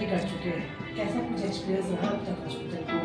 कर चुके हैं, कैसा कुछ एक्सपीरियंस रहा अब तक हॉस्पिटल को?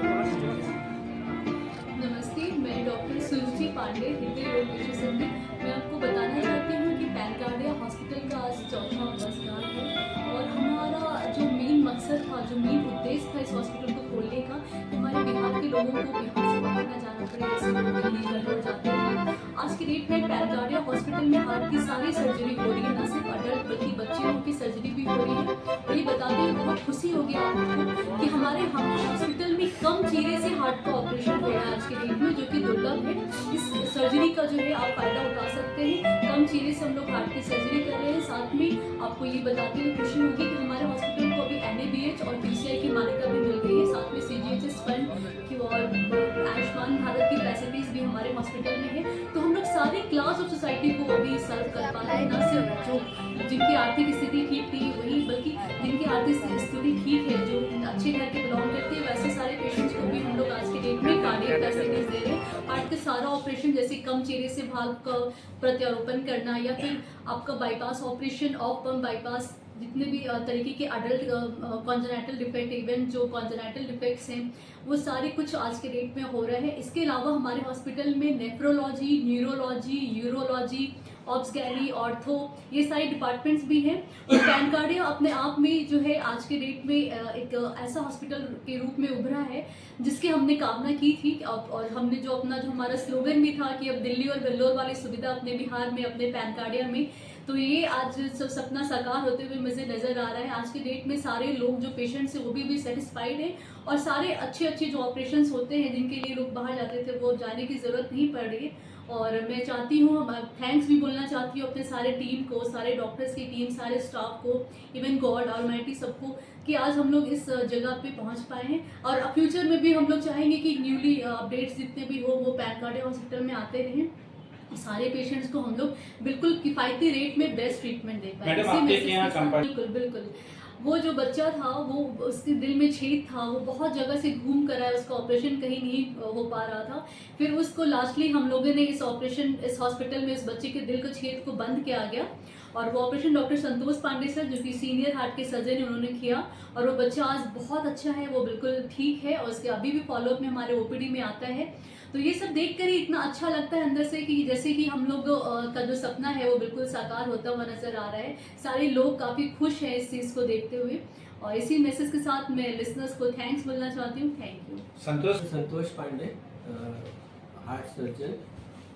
नमस्ते, मैं डॉक्टर सुरुचि पांडे, हृदय रोग विशेषज्ञ। मैं आपको बताना चाहती हूँ कि पैनकार्डिया हॉस्पिटल का आज चौथा वर्षगांठ है और हमारा जो मेन मकसद था, जो मेन उद्देश्य था इस हॉस्पिटल को खोलने का, कि हमारे बिहार के लोगों को बिहार से बाहर ना जाना पड़े, जैसे लोग दिल्ली बेंगलोर जाते हैं। आज की डेट में पैनकार्डिया हॉस्पिटल में हार्ट की सारी सर्जरी हो रही है, न सिर्फ अडल्ट बल्कि बच्चे लोग की सर्जरी भी हो रही है। और ये बताते हुए बहुत खुशी होगी आपको कि हमारे हॉस्पिटल में कम चीरे से हार्ट का ऑपरेशन हो रहा है आज के डेट में, जो कि दुर्लभ है। इस सर्जरी का जो है आप फायदा उठा सकते हैं। कम चीरे से हम लोग हार्ट की सर्जरी कर रहे हैं। साथ में आपको ये बताते हुए खुशी होगी कि हमारे हॉस्पिटल को अभी NABH और PCI की मान्यता भी मिल गई है। साथ में CGHS फंड की और आयुष्मान भारत की फैसिलिटीज भी हमारे हॉस्पिटल में है। तो हम लोग सारे क्लास ऑफ सोसाइटी को अभी सर्व कर पा रहे हैं, न सिर्फ जो जिनकी आर्थिक स्थिति ठीक थी वही, बल्कि जिनकी आर्थिक स्थिति ठीक है, जो अच्छे घर के बिलोंग करते हैं, वैसे सारे पेशेंट्स को भी हम लोग आज के डेट में कार्डियक फैसिलिटीज दे रहे हैं। हार्ट का सारा ऑपरेशन, जैसे कम चीरे से भाग का प्रत्यारोपण करना या फिर आपका bypass operation, of pump bypass, जितने भी तरीके के अडल्ट कॉन्जेनाइटल डिफेक्ट, इवन जो कॉन्जेनाइटल डिफेक्ट्स हैं, वो सारे कुछ आज के डेट में हो रहे हैं। इसके अलावा हमारे हॉस्पिटल में नेफ्रोलॉजी, न्यूरोलॉजी, यूरोलॉजी, ऑब्स्गैरी, ऑर्थो, ये सारे डिपार्टमेंट्स भी हैं। और पैनकार्डिया अपने आप में जो है आज के डेट में एक ऐसा हॉस्पिटल के रूप में उभरा है जिसकी हमने कामना की थी। और हमने जो हमारा स्लोगन भी था कि अब दिल्ली और वेल्लोर वाली सुविधा अपने बिहार में, अपने पैनकार्डिया में, तो ये आज सब सपना साकार होते हुए मुझे नज़र आ रहा है। आज के डेट में सारे लोग जो पेशेंट्स हैं वो भी सेटिस्फाइड हैं और सारे अच्छे जो ऑपरेशंस होते हैं जिनके लिए लोग बाहर जाते थे वो जाने की ज़रूरत नहीं पड़ रही है। और मैं चाहती हूँ, थैंक्स भी बोलना चाहती हूँ अपने सारे टीम को, सारे डॉक्टर्स की टीम, सारे स्टाफ को, इवन गॉड ऑलमाइटी सबको, कि आज हम लोग इस जगह पे पहुँच पाए हैं। और फ्यूचर में भी हम लोग चाहेंगे कि न्यूली अपडेट्स जितने भी हो वो पैनकार्डिया हॉस्पिटल में आते रहें। सारे पेशेंट्स को हम लोग बिल्कुल किफ़ायती रेट में बेस्ट ट्रीटमेंट दे पाए। बिल्कुल बिल्कुल। वो जो बच्चा था, वो उसके दिल में छेद था, वो बहुत जगह से घूम कर आया, उसका ऑपरेशन कहीं नहीं हो पा रहा था। फिर उसको लास्टली हम लोगों ने इस हॉस्पिटल में इस बच्चे के दिल के छेद को बंद किया गया और वो operation doctor Santosh Pandey sir, जो कि सीनियर हार्ट के सर्जन हैं, उन्होंने किया। और वो बच्चा आज बहुत अच्छा है, वो बिल्कुल ठीक है और उसके अभी भी फॉलोअप में हमारे OPD में आता है। तो ये सब देखकर ही इतना अच्छा लगता है अंदर से कि जैसे कि हम लोग का जो सपना है वो बिल्कुल साकार होता हुआ नजर आ रहा है। सारे लोग काफ़ी खुश हैं इस चीज़ को देखते हुए। और इसी मैसेज के साथ मैं लिसनर्स को थैंक्स बोलना चाहती हूँ। Thank you. Santosh Pandey, heart surgeon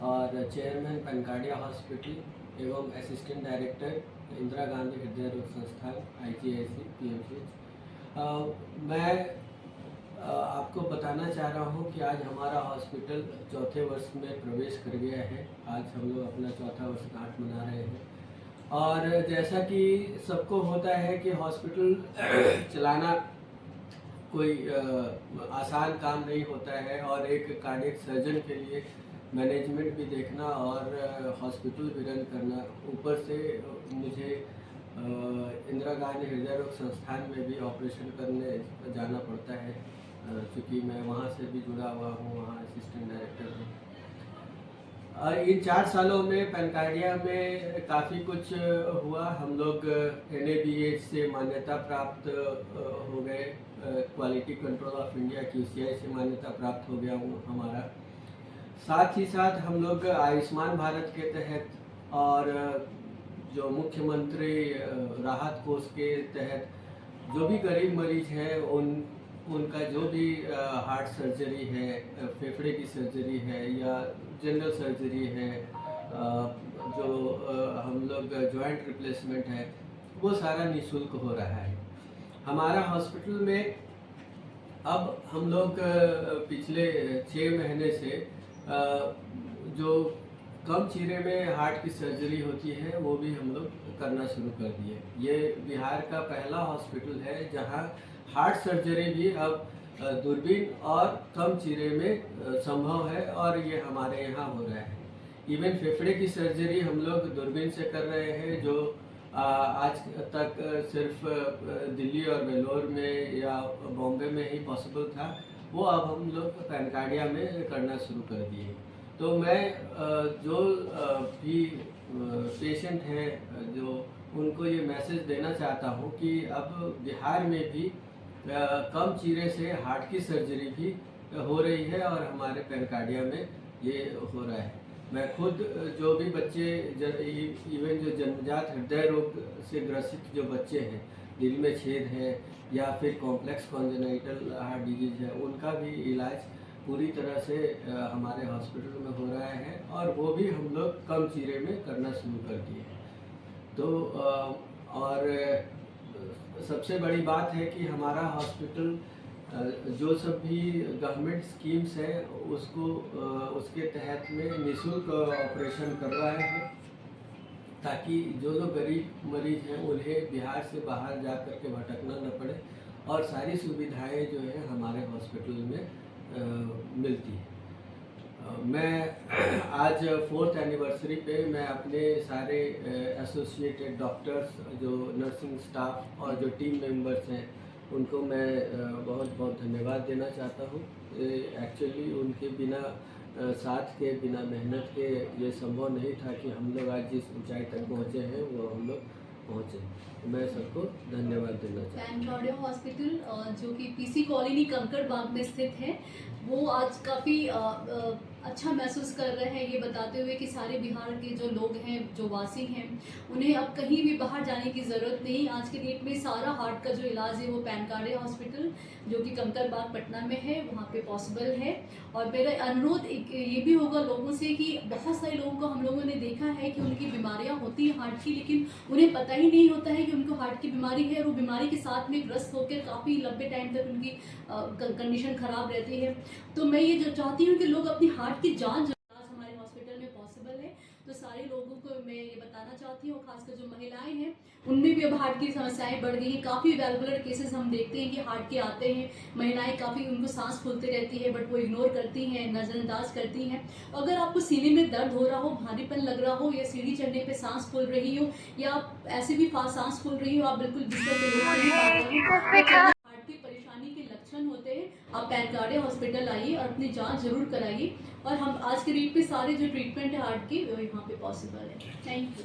और चेयरमैन पैनकार्डिया हॉस्पिटल एवं असिस्टेंट डायरेक्टर इंदिरा गांधी हृदय रोग संस्थान IGIC PMC। मैं आपको बताना चाह रहा हूँ कि आज हमारा हॉस्पिटल चौथे वर्ष में प्रवेश कर गया है। आज हम लोग अपना चौथा वर्षगांठ मना रहे हैं और जैसा कि सबको होता है कि हॉस्पिटल चलाना कोई आसान काम नहीं होता है और एक कार्डियक सर्जन के लिए मैनेजमेंट भी देखना और हॉस्पिटल भी रन करना, ऊपर से मुझे इंदिरा गांधी हृदय रोग संस्थान में भी ऑपरेशन करने जाना पड़ता है, क्योंकि मैं वहाँ से भी जुड़ा हुआ हूँ, वहाँ असिस्टेंट डायरेक्टर हूँ। इन 4 सालों में पैनकार्डिया में काफ़ी कुछ हुआ। हम लोग NABH से मान्यता प्राप्त हो गए, quality control of India QCI से मान्यता प्राप्त हो गया हूँ हमारा। साथ ही साथ हम लोग आयुष्मान भारत के तहत और जो मुख्यमंत्री राहत कोष के तहत जो भी गरीब मरीज हैं उनका जो भी हार्ट सर्जरी है, फेफड़े की सर्जरी है या जनरल सर्जरी है, जो हम लोग जॉइंट रिप्लेसमेंट है, वो सारा निःशुल्क हो रहा है हमारा हॉस्पिटल में। अब हम लोग पिछले 6 महीने से जो कम चीरे में हार्ट की सर्जरी होती है वो भी हम लोग करना शुरू कर दिए। ये बिहार का पहला हॉस्पिटल है जहां हार्ट सर्जरी भी अब दूरबीन और कम चीरे में संभव है और ये हमारे यहाँ हो रहा है। इवन फेफड़े की सर्जरी हम लोग दूरबीन से कर रहे हैं, जो आज तक सिर्फ दिल्ली और वेल्लोर में या बॉम्बे में ही पॉसिबल था, वो अब हम लोग पैनकार्डिया में करना शुरू कर दिए। तो मैं जो भी पेशेंट हैं जो उनको ये मैसेज देना चाहता हूँ कि अब बिहार में भी कम चीरे से हार्ट की सर्जरी भी हो रही है और हमारे पेनकार्डिया में ये हो रहा है। मैं खुद जो भी बच्चे इवन जो जन्मजात हृदय रोग से ग्रसित जो बच्चे हैं, दिल में छेद है या फिर कॉम्प्लेक्स कॉन्जेनाइटल हार्ट डिजीज है, उनका भी इलाज पूरी तरह से हमारे हॉस्पिटल में हो रहा है और वो भी हम लोग कम चीरे में करना शुरू कर दिए हैं। तो और सबसे बड़ी बात है कि हमारा हॉस्पिटल जो सब भी गवर्नमेंट स्कीम्स है उसको उसके तहत में निःशुल्क ऑपरेशन कर रहा है, ताकि जो गरीब मरीज हैं उन्हें बिहार से बाहर जा कर के भटकना न पड़े और सारी सुविधाएं जो है हमारे हॉस्पिटल में मिलती है। मैं आज 4th एनिवर्सरी पे मैं अपने सारे एसोसिएटेड डॉक्टर्स, जो नर्सिंग स्टाफ और जो टीम मेंबर्स हैं, उनको मैं बहुत बहुत धन्यवाद देना चाहता हूँ। एक्चुअली उनके बिना साथ के, बिना मेहनत के ये संभव नहीं था कि हम लोग आज जिस ऊंचाई तक पहुँचे हैं वो हम लोग पहुँचे। मैं सबको धन्यवाद देना चाहता हूँ। पैनकार्डिया हॉस्पिटल जो कि पीसी कॉलोनी कंकड़बाग में स्थित है, वो आज काफ़ी अच्छा महसूस कर रहे हैं, ये बताते हुए कि सारे बिहार के जो लोग हैं, जो वासी हैं, उन्हें अब कहीं भी बाहर जाने की ज़रूरत नहीं। आज के डेट में सारा हार्ट का जो इलाज है वो पैनकार्डिया हॉस्पिटल जो कि कंकड़बाग पटना में है, वहाँ पे पॉसिबल है। और मेरा अनुरोध ये भी होगा लोगों से कि बहुत सारे लोगों को हम लोगों ने देखा है कि उनकी बीमारियाँ होती हैं हार्ट की, लेकिन उन्हें पता ही नहीं होता है कि उनको हार्ट की बीमारी है और वो बीमारी के साथ में ग्रस्त होकर काफ़ी लंबे टाइम तक उनकी कंडीशन ख़राब रहती है। तो मैं ये जो चाहती हूँ कि लोग अपनी हार्ट की जांच हमारे हॉस्पिटल में पॉसिबल है, तो सारे लोगों को मैं ये बताना चाहती हूँ, खासकर जो महिलाएं हैं उनमें भी अब हार्ट की समस्याएं बढ़ गई हैं। काफ़ी वेलकुलर केसेस हम देखते हैं कि हार्ट के आते हैं, महिलाएं काफ़ी उनको सांस फूलते रहती है बट वो इग्नोर करती हैं, नज़रअंदाज करती हैं। अगर आपको सीने में दर्द हो रहा हो, भारीपन लग रहा हो, या सीढ़ी चढ़ने पे सांस फूल रही हो, या आप ऐसे भी सांस फूल रही हो, आप बिल्कुल बिस्तर पे लेट नहीं पा रहे हो, हार्ट की परेशानी के लक्षण होते हैं, आप पैनकार्डिया हॉस्पिटल आइए और अपनी जांच जरूर कराइए। और हम आज के डेट पे सारे जो ट्रीटमेंट है हार्ट की वो यहाँ पे पॉसिबल है। Thank you.